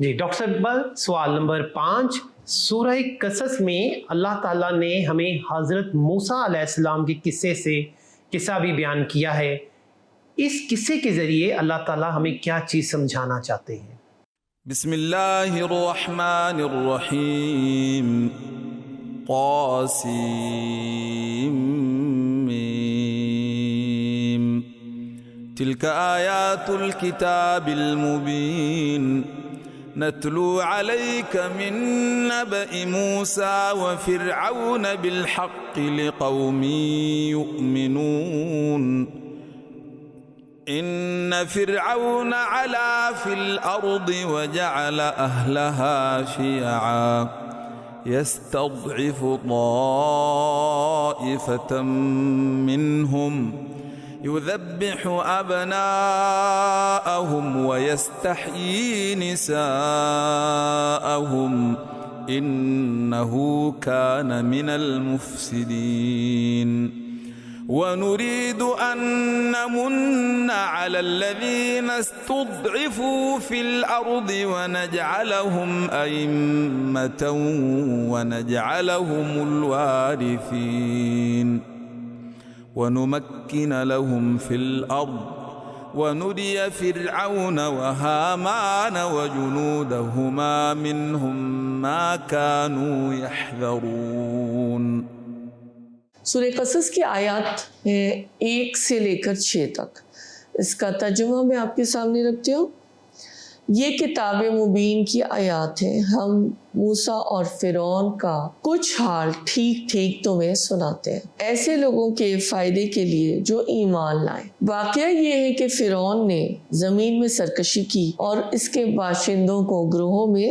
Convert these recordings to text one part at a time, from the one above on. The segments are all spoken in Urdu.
جی ڈاکٹر صاحب اقبال، سوال نمبر 5، سورہ قصص میں اللہ تعالیٰ نے ہمیں حضرت موسیٰ علیہ السلام کے قصے سے قصہ بھی بیان کیا ہے، اس قصے کے ذریعے اللہ تعالیٰ ہمیں کیا چیز سمجھانا چاہتے ہیں؟ بسم اللہ الرحمن الرحیم قاسم تلك آیات الكتاب المبین نتلو عليك من نبأ موسى وفرعون بالحق لقوم يؤمنون إن فرعون علا في الأرض وجعل أهلها شيعا يستضعف طائفة منهم يذبح أبناءهم ويستحيي نساءهم إنه كان من المفسدين ونريد أن نمن على الذين استضعفوا في الأرض ونجعلهم أئمة ونجعلهم الوارثين ونمكن لهم في الأرض ونري فرعون وهامان وجنودهما منهم ما كانوا يحذرون۔ سورہ قصص کی آیات ہیں 1 سے لے کر 6 تک۔ اس کا ترجمہ میں آپ کے سامنے رکھتی ہوں۔ یہ کتاب مبین کی آیات ہیں، ہم موسیٰ اور فرعون کا کچھ حال ٹھیک ٹھیک تمہیں سناتے ہیں، ایسے لوگوں کے فائدے کے لیے جو ایمان لائیں۔ واقعہ یہ ہے کہ فرعون نے زمین میں سرکشی کی اور اس کے باشندوں کو گروہوں میں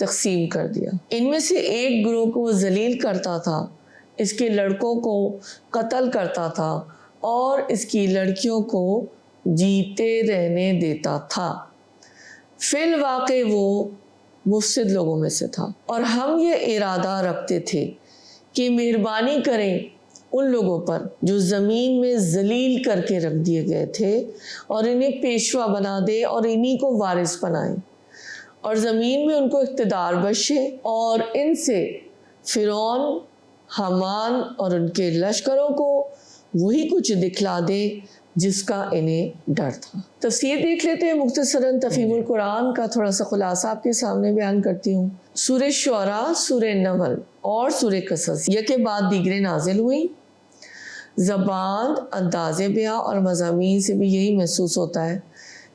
تقسیم کر دیا۔ ان میں سے ایک گروہ کو وہ ذلیل کرتا تھا، اس کے لڑکوں کو قتل کرتا تھا اور اس کی لڑکیوں کو جیتے رہنے دیتا تھا۔ فی الواقع وہ مفسد لوگوں میں سے تھا، اور ہم یہ ارادہ رکھتے تھے کہ مہربانی کریں ان لوگوں پر جو زمین میں ذلیل کر کے رکھ دیے گئے تھے، اور انہیں پیشوا بنا دے اور انہی کو وارث بنائیں، اور زمین میں ان کو اقتدار بخشے، اور ان سے فرعون، حامان اور ان کے لشکروں کو وہی کچھ دکھلا دے جس کا انہیں ڈر تھا۔ تفسیر دیکھ لیتے ہیں مختصراً۔ تفہیم القرآن کا تھوڑا سا خلاصہ آپ کے سامنے بیان کرتی ہوں۔ سورہ شعراء، سورہ نمل اور سورہ قصص یک بعد دیگرے نازل ہوئی۔ زبان، انداز بیاں اور مضامین سے بھی یہی محسوس ہوتا ہے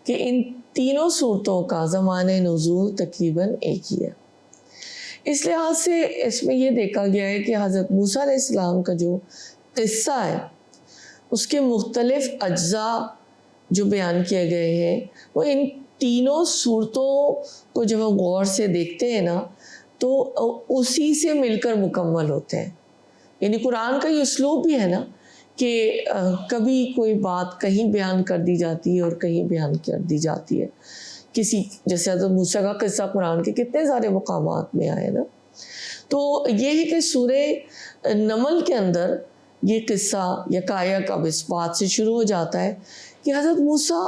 کہ ان تینوں صورتوں کا زمانہ نزول تقریباً ایک ہی ہے۔ اس لحاظ سے اس میں یہ دیکھا گیا ہے کہ حضرت موسیٰ علیہ السلام کا جو قصہ ہے اس کے مختلف اجزاء جو بیان کیے گئے ہیں وہ ان تینوں صورتوں کو جب ہم غور سے دیکھتے ہیں نا تو اسی سے مل کر مکمل ہوتے ہیں۔ یعنی قرآن کا یہ اسلوب بھی ہے نا کہ کبھی کوئی بات کہیں بیان کر دی جاتی ہے اور کہیں بیان کر دی جاتی ہے۔ کسی جیسے حضرت موسیٰ کا قصہ قرآن کے کتنے سارے مقامات میں آئے نا، تو یہ ہے کہ سورہ نمل کے اندر یہ قصہ یکایک اب اس بات سے شروع ہو جاتا ہے کہ حضرت موسیٰ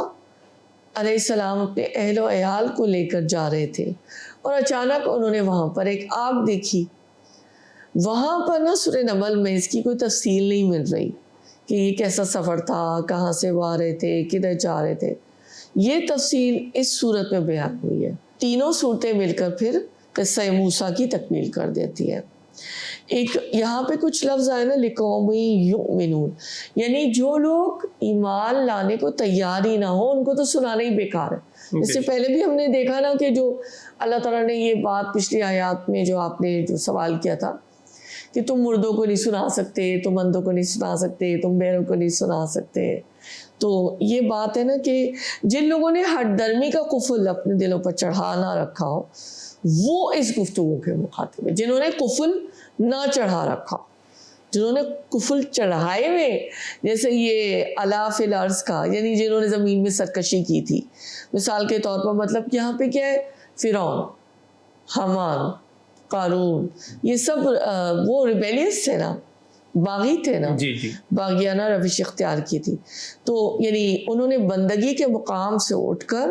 علیہ السلام اپنے اہل و عیال کو لے کر جا رہے تھے، اور اچانک انہوں نے وہاں پر ایک آگ دیکھی۔ وہاں پر نا سورہ نمل میں اس کی کوئی تفصیل نہیں مل رہی کہ یہ کیسا سفر تھا، کہاں سے وہ آ رہے تھے، کدھر جا رہے تھے۔ یہ تفصیل اس صورت میں بیان ہوئی ہے۔ تینوں صورتیں مل کر پھر قصہ موسیٰ کی تکمیل کر دیتی ہے۔ ایک یہاں پہ کچھ لفظ آئے نا لِقَوْمٍ یُؤْمِنُونَ، یعنی جو لوگ ایمان لانے کو تیار ہی نہ ہو ان کو تو سنانا ہی بیکار ہے۔ اس سے پہلے بھی ہم نے دیکھا نا کہ جو اللہ تعالیٰ نے یہ بات پچھلی آیات میں جو آپ نے جو سوال کیا تھا کہ تم مردوں کو نہیں سنا سکتے، تم اندھوں کو نہیں سنا سکتے، تم بہروں کو نہیں سنا سکتے، تو یہ بات ہے نا کہ جن لوگوں نے ہٹ درمی کا قفل اپنے دلوں پر چڑھا نہ رکھا ہو وہ اس گفتگو کے مخاطب ہے۔ جنہوں نے قفل نہ چڑھا رکھا، جنہوں نے قفل چڑھائے ہوئے، جیسے یہ علا فی الارض کا، یعنی جنہوں نے زمین میں سرکشی کی تھی، مثال کے طور پر مطلب یہاں پہ کیا ہے، فرعون، حامان، قارون، یہ سب وہ ریبیلیس تھے نا، باغی تھے نا، باغیانہ روش اختیار کی تھی، تو یعنی انہوں نے بندگی کے مقام سے اٹھ کر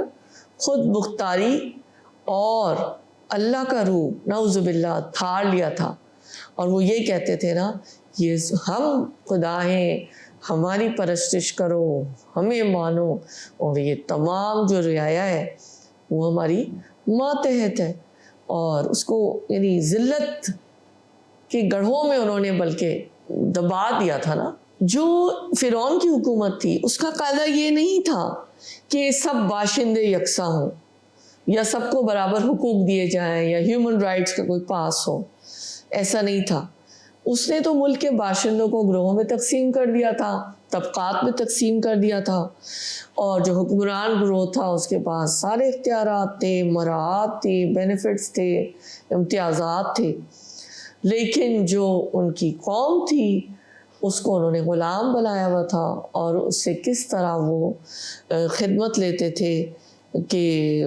خود مختاری اور اللہ کا روح نعوذ باللہ دھار لیا تھا، اور وہ یہ کہتے تھے نا، یہ ہم خدا ہیں، ہماری پرستش کرو، ہمیں مانو، اور یہ تمام جو رعایا ہے وہ ہماری ماتحت ہے. اور اس کو یعنی ذلت کے گڑھوں میں انہوں نے بلکہ دبا دیا تھا نا. جو فرعون کی حکومت تھی اس کا قاعدہ یہ نہیں تھا کہ سب باشندے یکساں ہوں یا سب کو برابر حقوق دیے جائیں یا ہیومن رائٹس کا کوئی پاس ہو. ایسا نہیں تھا. اس نے تو ملک کے باشندوں کو گروہوں میں تقسیم کر دیا تھا، طبقات میں تقسیم کر دیا تھا، اور جو حکمران گروہ تھا اس کے پاس سارے اختیارات تھے، مراعات تھی، بینیفٹس تھے، امتیازات تھے. لیکن جو ان کی قوم تھی اس کو انہوں نے غلام بنایا ہوا تھا، اور اس سے کس طرح وہ خدمت لیتے تھے کہ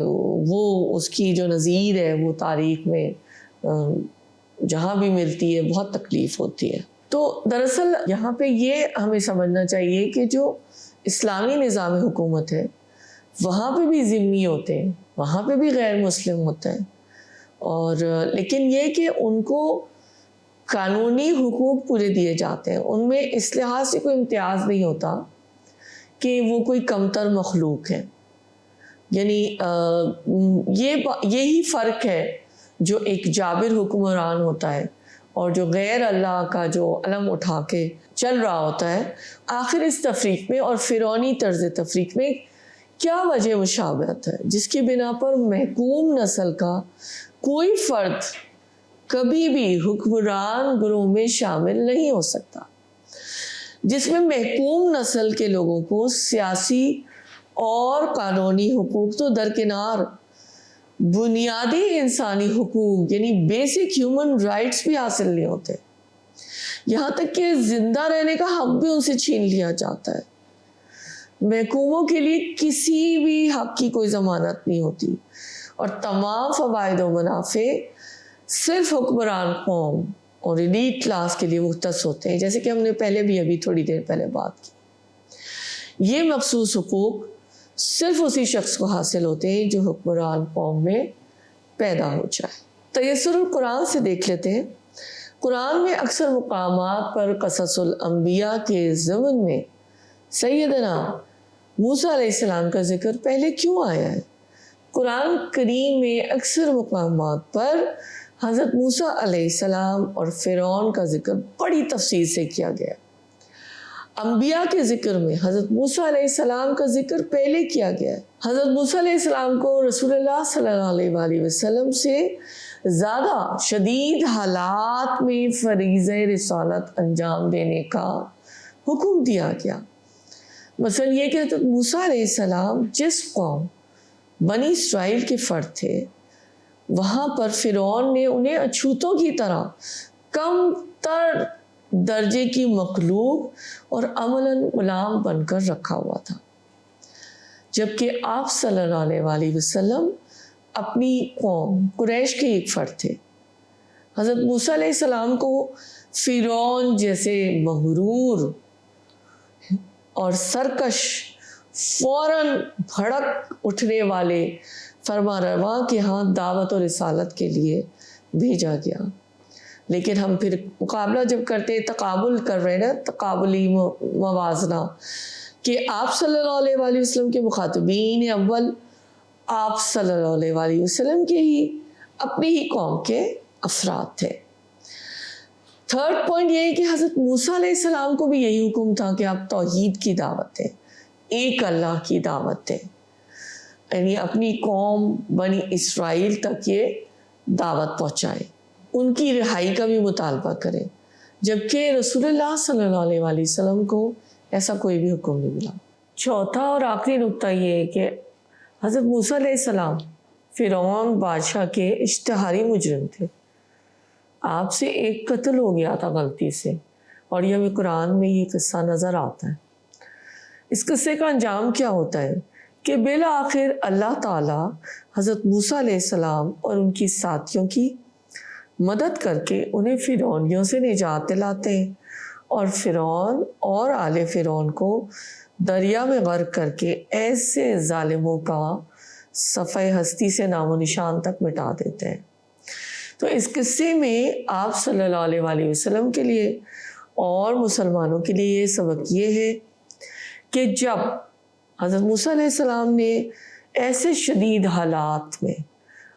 وہ اس کی جو نظیر ہے وہ تاریخ میں جہاں بھی ملتی ہے بہت تکلیف ہوتی ہے. تو دراصل یہاں پہ یہ ہمیں سمجھنا چاہیے کہ جو اسلامی نظام حکومت ہے وہاں پہ بھی ذمہ ہوتے ہیں، وہاں پہ بھی غیر مسلم ہوتے ہیں، اور لیکن یہ کہ ان کو قانونی حقوق پورے دیے جاتے ہیں. ان میں اس لحاظ سے کوئی امتیاز نہیں ہوتا کہ وہ کوئی کمتر مخلوق ہے. یعنی یہی فرق ہے جو ایک جابر حکمران ہوتا ہے اور جو غیر اللہ کا جو علم اٹھا کے چل رہا ہوتا ہے. آخر اس تفریق میں اور فرعونی طرز تفریق میں کیا وجہ مشابہت ہے جس کی بنا پر محکوم نسل کا کوئی فرد کبھی بھی حکمران گروہ میں شامل نہیں ہو سکتا، جس میں محکوم نسل کے لوگوں کو سیاسی اور قانونی حقوق تو درکنار بنیادی انسانی حقوق یعنی بیسک ہیومن رائٹس بھی حاصل نہیں ہوتے. یہاں تک کہ زندہ رہنے کا حق بھی ان سے چھین لیا جاتا ہے. محکوموں کے لیے کسی بھی حق کی کوئی ضمانت نہیں ہوتی، اور تمام فوائد و منافع صرف حکمران قوم اور ایلیٹ کلاس کے لیے مختص ہوتے ہیں، جیسے کہ ہم نے پہلے بھی ابھی تھوڑی دیر پہلے بات کی. یہ مخصوص حقوق صرف اسی شخص کو حاصل ہوتے ہیں جو حکمران قوم میں پیدا ہو جائے. تیسر القرآن سے دیکھ لیتے ہیں. قرآن میں اکثر مقامات پر قصص الانبیاء کے ضمن میں سیدنا موسیٰ علیہ السلام کا ذکر پہلے کیوں آیا ہے؟ قرآن کریم میں اکثر مقامات پر حضرت موسیٰ علیہ السلام اور فرعون کا ذکر بڑی تفصیل سے کیا گیا. انبیاء کے ذکر میں حضرت موسیٰ علیہ السلام کا ذکر پہلے کیا گیا ہے. حضرت موسیٰ علیہ السلام کو رسول اللہ صلی اللہ علیہ وآلہ وسلم سے زیادہ شدید حالات میں فریضہ رسالت انجام دینے کا حکم دیا گیا. مثلا یہ کہ حضرت موسیٰ علیہ السلام جس قوم بنی اسرائیل کے فرد تھے وہاں پر فرعون نے انہیں اچھوتوں کی طرح کم تر درجے کی مخلوق اور عملاً غلام بن کر رکھا ہوا تھا، جبکہ آپ صلی اللہ علیہ وآلہ وسلم اپنی قوم قریش کے ایک فرد تھے. حضرت موسیٰ علیہ السلام کو فرعون جیسے مغرور اور سرکش فوراً بھڑک اٹھنے والے فرما رواں کے ہاں دعوت و رسالت کے لیے بھیجا گیا. لیکن ہم پھر مقابلہ جب کرتے تقابل کر رہے نا، تقابلی موازنہ، کہ آپ صلی اللہ علیہ وآلہ وسلم کے مخاطبین اول آپ صلی اللہ علیہ وآلہ وسلم کے ہی اپنی ہی قوم کے افراد تھے. تھرڈ پوائنٹ یہ ہے کہ حضرت موسیٰ علیہ السلام کو بھی یہی حکم تھا کہ آپ توحید کی دعوت دیں، ایک اللہ کی دعوت دیں، یعنی اپنی قوم بنی اسرائیل تک یہ دعوت پہنچائیں، ان کی رہائی کا بھی مطالبہ کریں، جبکہ رسول اللہ صلی اللہ علیہ وآلہ وسلم کو ایسا کوئی بھی حکم نہیں ملا. چوتھا اور آخری نقطہ یہ ہے کہ حضرت موسیٰ علیہ السلام فرعون بادشاہ کے اشتہاری مجرم تھے. آپ سے ایک قتل ہو گیا تھا غلطی سے، اور یہ ہمیں قرآن میں یہ قصہ نظر آتا ہے. اس قصے کا انجام کیا ہوتا ہے کہ بالآخر اللہ تعالیٰ حضرت موسیٰ علیہ السلام اور ان کی ساتھیوں کی مدد کر کے انہیں فرعونیوں سے نجات دلاتے ہیں، اور فرعون اور آل فرعون کو دریا میں غرق کر کے ایسے ظالموں کا صفحہ ہستی سے نام و نشان تک مٹا دیتے ہیں۔ تو اس قصے میں آپ صلی اللہ علیہ وآلہ وسلم کے لیے اور مسلمانوں کے لیے یہ سبق یہ ہے کہ جب حضرت موسیٰ علیہ السلام نے ایسے شدید حالات میں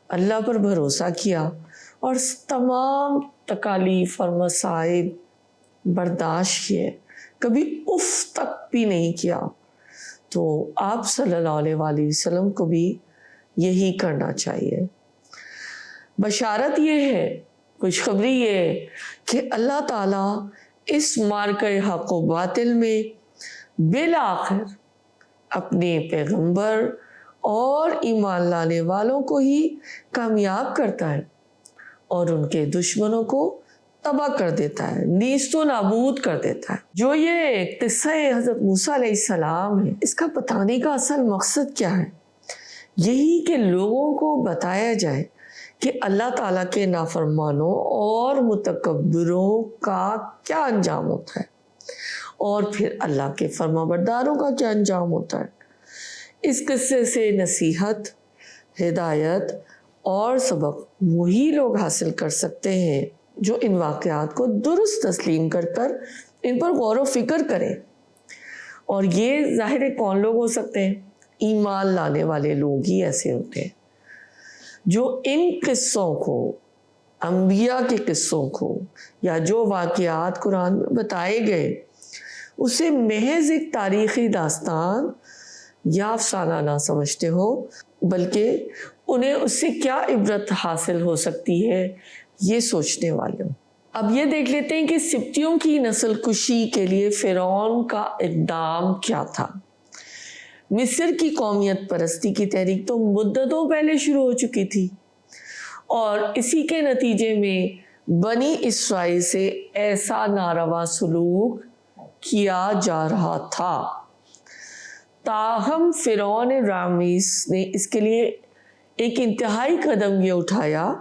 اللہ پر بھروسہ کیا اور تمام تکالیف اور مصائب برداشت کیے، کبھی اف تک بھی نہیں کیا، تو آپ صلی اللہ علیہ وآلہ وسلم کو بھی یہی کرنا چاہیے۔ بشارت یہ ہے، خوشخبری یہ ہے کہ اللہ تعالیٰ اس معرکہ حق و باطل میں بالآخر اپنے پیغمبر اور ایمان لانے والوں کو ہی کامیاب کرتا ہے اور ان کے دشمنوں کو تباہ کر دیتا ہے، نیست و نابود کر دیتا ہے۔ جو یہ قصہ حضرت موسیٰ علیہ السلام ہے، اس کا بتانے کا اصل مقصد کیا ہے؟ یہی کہ لوگوں کو بتایا جائے کہ اللہ تعالیٰ کے نافرمانوں اور متکبروں کا کیا انجام ہوتا ہے اور پھر اللہ کے فرما برداروں کا کیا انجام ہوتا ہے۔ اس قصے سے نصیحت، ہدایت اور سبق وہی لوگ حاصل کر سکتے ہیں جو ان واقعات کو درست تسلیم کر ان پر غور و فکر کریں۔ اور یہ ظاہر ہے کون لوگ ہو سکتے ہیں؟ ایمان لانے والے لوگ ہی ایسے ہوتے ہیں جو ان قصوں کو، انبیاء کے قصوں کو، یا جو واقعات قرآن میں بتائے گئے اسے محض ایک تاریخی داستان یا افسانہ نہ سمجھتے ہو، بلکہ انہیں اس سے کیا عبرت حاصل ہو سکتی ہے یہ سوچنے والے ہوں۔ اب یہ دیکھ لیتے ہیں کہ سبتیوں کی نسل کشی کے لیے فرعون کا اقدام کیا تھا۔ مصر کی قومیت پرستی کی تحریک تو مدتوں پہلے شروع ہو چکی تھی اور اسی کے نتیجے میں بنی اسرائیل سے ایسا ناروا سلوک کیا جا رہا تھا۔ تاہم فرعون رامیس نے اس کے لیے ایک انتہائی قدم یہ اٹھایا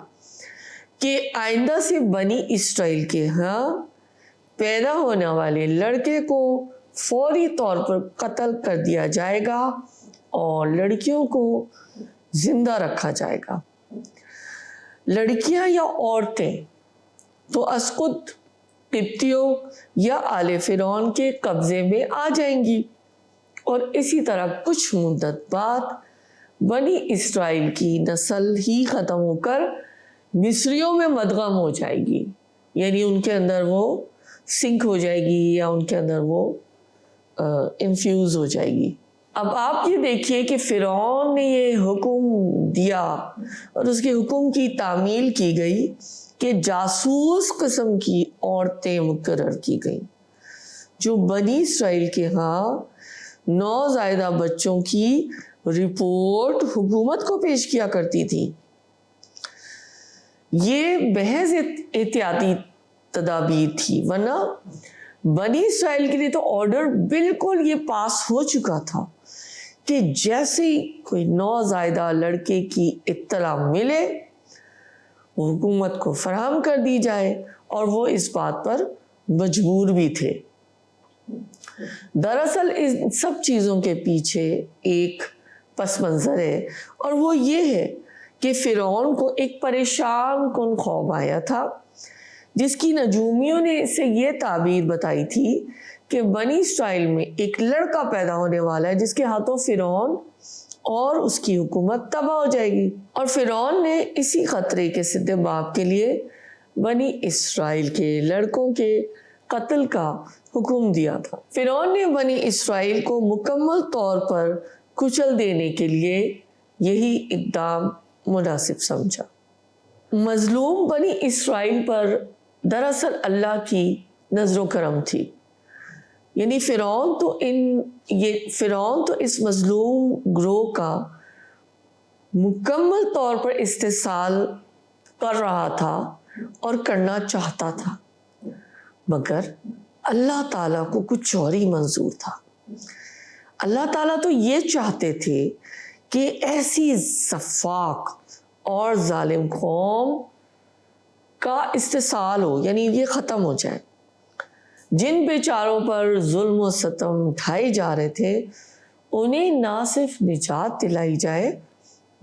کہ آئندہ سے بنی اسرائیل کے ہاں پیدا ہونے والے لڑکے کو فوری طور پر قتل کر دیا جائے گا اور لڑکیوں کو زندہ رکھا جائے گا۔ لڑکیاں یا عورتیں تو اسقط قبطیوں یا آل فرعون کے قبضے میں آ جائیں گی اور اسی طرح کچھ مدت بعد بنی اسرائیل کی نسل ہی ختم ہو کر مصریوں میں مدغم ہو جائے گی، یعنی ان کے اندر وہ سنک ہو جائے گی یا ان کے اندر وہ انفیوز ہو جائے گی۔ اب آپ یہ دیکھیے کہ فرعون نے یہ حکم دیا اور اس کے حکم کی تعمیل کی گئی کہ جاسوس قسم کی عورتیں مقرر کی گئیں جو بنی اسرائیل کے ہاں نوزائیدہ بچوں کی رپورٹ حکومت کو پیش کیا کرتی تھی۔ یہ محض احتیاطی تدابیر تھی، ورنہ بنی اسرائیل کے لیے تو آرڈر بالکل یہ پاس ہو چکا تھا کہ جیسے ہی کوئی نوزائیدہ لڑکے کی اطلاع ملے وہ حکومت کو فراہم کر دی جائے، اور وہ اس بات پر مجبور بھی تھے۔ دراصل ان سب چیزوں کے پیچھے ایک پس منظر ہے اور وہ یہ ہے کہ فرعون کو ایک پریشان کن خواب آیا تھا جس کی نجومیوں نے اسے یہ تعبیر بتائی تھی کہ بنی اسرائیل میں ایک لڑکا پیدا ہونے والا ہے جس کے ہاتھوں فرعون اور اس کی حکومت تباہ ہو جائے گی، اور فرعون نے اسی خطرے کے سدباب کے لیے بنی اسرائیل کے لڑکوں کے قتل کا حکم دیا تھا۔ فرعون نے بنی اسرائیل کو مکمل طور پر کچل دینے کے لیے یہی اقدام مناسب سمجھا۔ مظلوم بنی اسرائیل پر دراصل اللہ کی نظر و کرم تھی، یعنی فرعون تو اس مظلوم گروہ کا مکمل طور پر استحصال کر رہا تھا اور کرنا چاہتا تھا، مگر اللہ تعالیٰ کو کچھ اور ہی منظور تھا۔ اللہ تعالیٰ تو یہ چاہتے تھے کہ ایسی سفاک اور ظالم قوم کا استحصال ہو، یعنی یہ ختم ہو جائے۔ جن بیچاروں پر ظلم و ستم ڈھائے جا رہے تھے انہیں نہ صرف نجات دلائی جائے